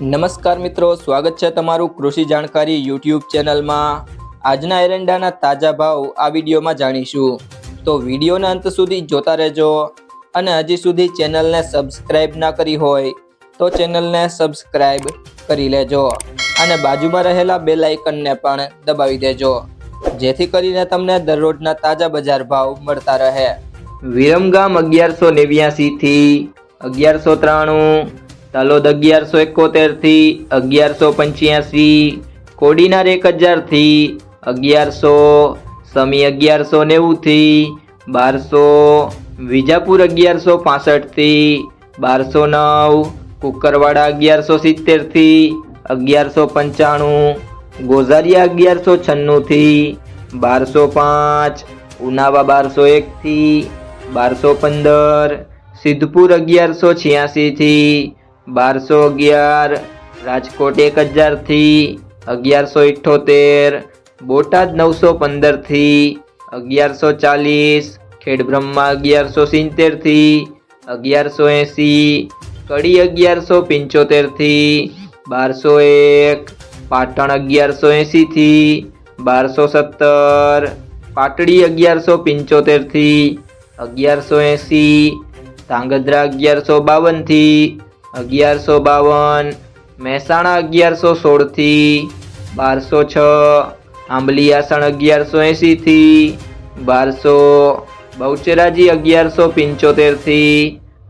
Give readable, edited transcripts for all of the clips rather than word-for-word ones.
નમસ્કાર મિત્રો, સ્વાગત છે તમારું કૃષિ જાણકારી યુટ્યુબ ચેનલમાં। આજના એરંડાના તાજા ભાવ આ વિડીયોમાં જાણીશું, તો વિડીયોના અંત સુધી જોતા રહેજો। અને હજી સુધી ચેનલને સબસ્ક્રાઇબ ના કરી હોય તો ચેનલને સબસ્ક્રાઇબ કરી લેજો અને બાજુમાં રહેલા બેલ આઇકનને પણ દબાવી દેજો, જેથી કરીને તમને દરરોજના તાજા બજાર ભાવ મળતા રહે। વિરમગામ 1189 થી 1193, તલોદ 1171 થી 1185, કોડીનાર 1000 થી 1100, સમી 1190 થી 1200, વિજાપુર 1165 થી 1209, કુકરવાડા 1170 થી 1195, ગોઝારિયા 1196 થી 1205, ઉનાવા 1201 થી 1215, સિદ્ધપુર 1186 થી 1211, રાજકોટ 1000 થી 1178, બોટાદ 915 થી 1140, ખેડબ્રહ્મા 1170 થી 1180, કડી 1175 થી 1201, પાટણ 1180 થી 1217, પાટડી 1175 થી 1180, ધાંગધ્રા 1152 થી 1152, મહેસાણા 1116 થી 1206, આંબલીયાસણ 1180 થી 1200, બહુચરાજી 1175 થી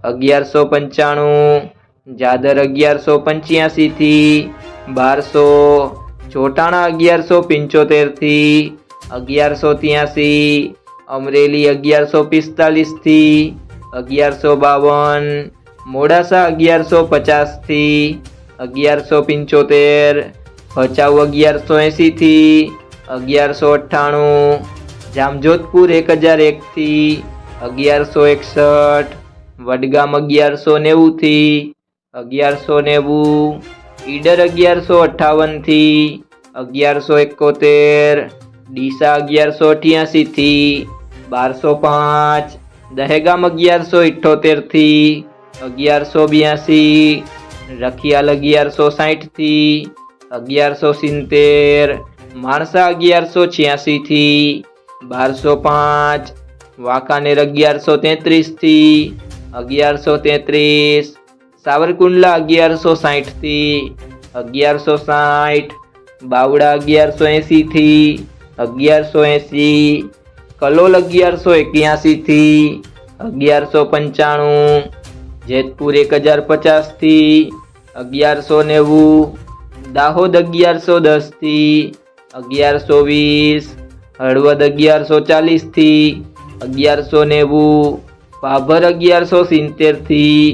1195, જાદર 1185 થી 1200, ચોટાણા 1175 થી 1183, અમરેલી 1145 થી 1152, મોડાસા 1150 થી 1175, ભચાઉ 1180 થી 1198, જામજોધપુર 1001 થી 1161, વડગામ 1190 થી 1190, ઈડર 1158 થી 1171, ડીસા 1188 થી 1205, દહેગામ 1178 થી 1182, રખિયાલ 1160 થી 1170, માણસા 1186 થી 1205, વાંકાનેર 1133 થી 1133, સાવરકુંડલા 1160 થી 1160, બાવડા 1180 થી 1180, કલોલ 1181 થી 1195, જેતપુર 1050 થી 1190, દાહોદ 1110 થી 1120, હળવદ 1140 થી 1190, ભાભર 1170 થી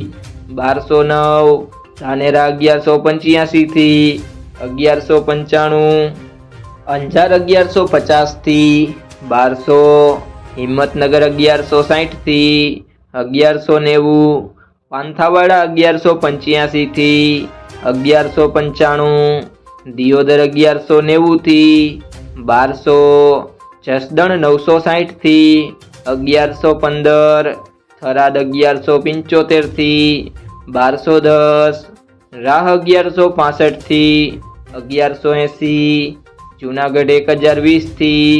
1209, ધાનેરા 1185 થી 1195, અંજાર 1150 થી 1200, હિંમતનગર 1160 થી 1190, પાંથાવાડા 1185 થી 1195, દિયોદર 1190 થી 1200, જસદણ 960 થી 1115, થરાદ 1175 થી 1210, રાહ 1165 થી 1180, જુનાગઢ 1020 થી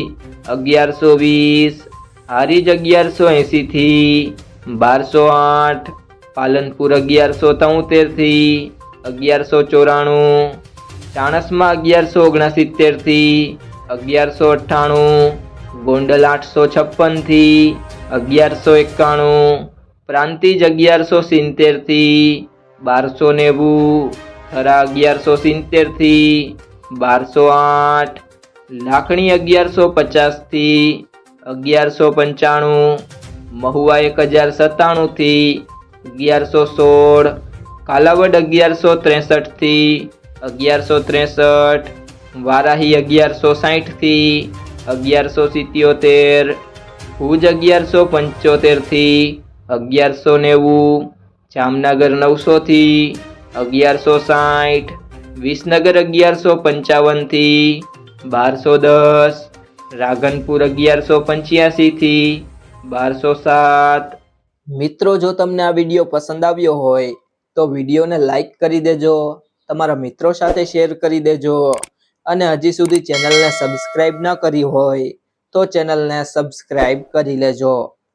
1120, હારીજ 1180 થી 1208, પાલનપુર 1173 થી 1194, ચાણસ્મા 1169 થી 1198, ગોંડલ 856 થી 1191, પ્રાંતિજ 1170 થી 1290, થરા 1170 થી 1208, લાખણી 1150 થી 1195, મહુવા 1097 થી 1116, કાલાવડ 1163 થી 1163, વારાહી 1160 થી 1177, ભુજ 1175 થી 1190, જામનગર 900 થી 1160, વિસનગર 1155 થી 1210, રાધનપુર 1185 થી 1207। મિત્રો, જો તમને આ વિડીયો પસંદ આવ્યો હોય તો વિડીયોને લાઈક કરી દેજો તમારા મિત્રો સાથે શેર કરી દેજો અને હજી સુધી ચેનલને સબસ્ક્રાઇબ ન કરી હોય તો ચેનલને સબસ્ક્રાઇબ કરી લેજો।